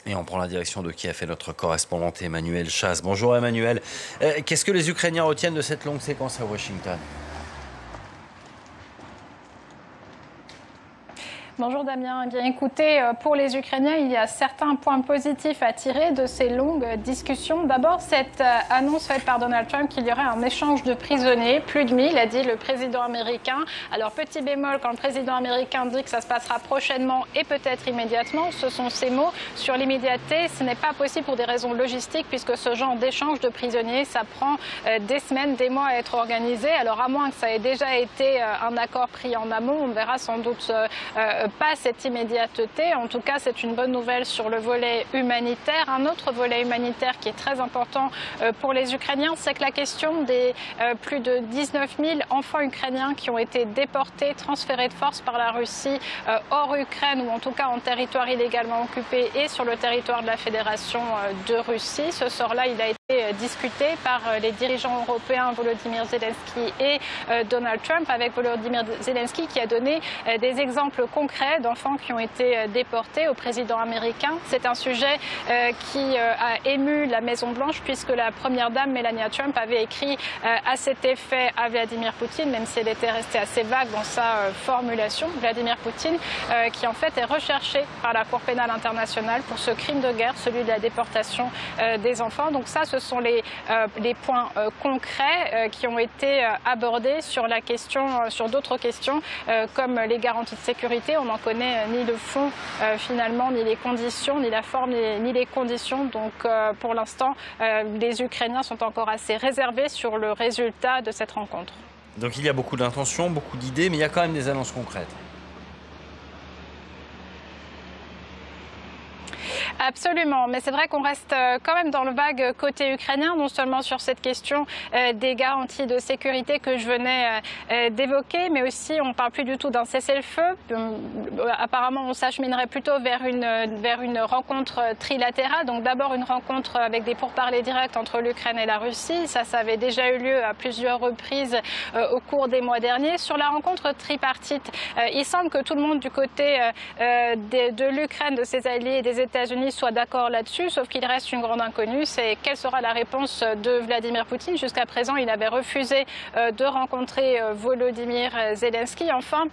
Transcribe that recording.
Et on prend la direction de Kiev et notre correspondante Emmanuel Chaz. Bonjour Emmanuel. Qu'est-ce que les Ukrainiens retiennent de cette longue séquence à Washington ? Bonjour Damien. Eh bien, écoutez, pour les Ukrainiens, il y a certains points positifs à tirer de ces longues discussions. D'abord, cette annonce faite par Donald Trump qu'il y aurait un échange de prisonniers, plus de 1000, a dit le président américain. Alors, petit bémol, quand le président américain dit que ça se passera prochainement et peut-être immédiatement, ce sont ses mots. Sur l'immédiateté, ce n'est pas possible pour des raisons logistiques, puisque ce genre d'échange de prisonniers, ça prend des semaines, des mois à être organisé. Alors, à moins que ça ait déjà été un accord pris en amont, on verra sans doute pas cette immédiateté. En tout cas, c'est une bonne nouvelle sur le volet humanitaire. Un autre volet humanitaire qui est très important pour les Ukrainiens, c'est que la question des plus de 19 000 enfants ukrainiens qui ont été déportés, transférés de force par la Russie hors Ukraine, ou en tout cas en territoire illégalement occupé et sur le territoire de la Fédération de Russie. Ce sort-là, il a été discuté par les dirigeants européens Volodymyr Zelensky et Donald Trump, avec Volodymyr Zelensky qui a donné des exemples concrets d'enfants qui ont été déportés au président américain. C'est un sujet qui a ému la Maison-Blanche, puisque la première dame Melania Trump avait écrit à cet effet à Vladimir Poutine, même si elle était restée assez vague dans sa formulation. Vladimir Poutine qui en fait est recherché par la Cour pénale internationale pour ce crime de guerre, celui de la déportation des enfants. Donc ça, ce sont les points concrets qui ont été abordés sur la question, sur d'autres questions comme les garanties de sécurité. On n'en connaît ni le fond finalement, ni les conditions, ni la forme, ni les conditions. Donc pour l'instant, les Ukrainiens sont encore assez réservés sur le résultat de cette rencontre. Donc il y a beaucoup d'intentions, beaucoup d'idées, mais il y a quand même des annonces concrètes. Absolument, mais c'est vrai qu'on reste quand même dans le vague côté ukrainien, non seulement sur cette question des garanties de sécurité que je venais d'évoquer, mais aussi on ne parle plus du tout d'un cessez-le-feu. Apparemment, on s'acheminerait plutôt vers une rencontre trilatérale. Donc d'abord une rencontre avec des pourparlers directs entre l'Ukraine et la Russie. Ça avait déjà eu lieu à plusieurs reprises au cours des mois derniers. Sur la rencontre tripartite, il semble que tout le monde du côté de l'Ukraine, de ses alliés et des États-Unis soit d'accord là-dessus, sauf qu'il reste une grande inconnue, c'est quelle sera la réponse de Vladimir Poutine. Jusqu'à présent, il avait refusé de rencontrer Volodymyr Zelensky. Enfin,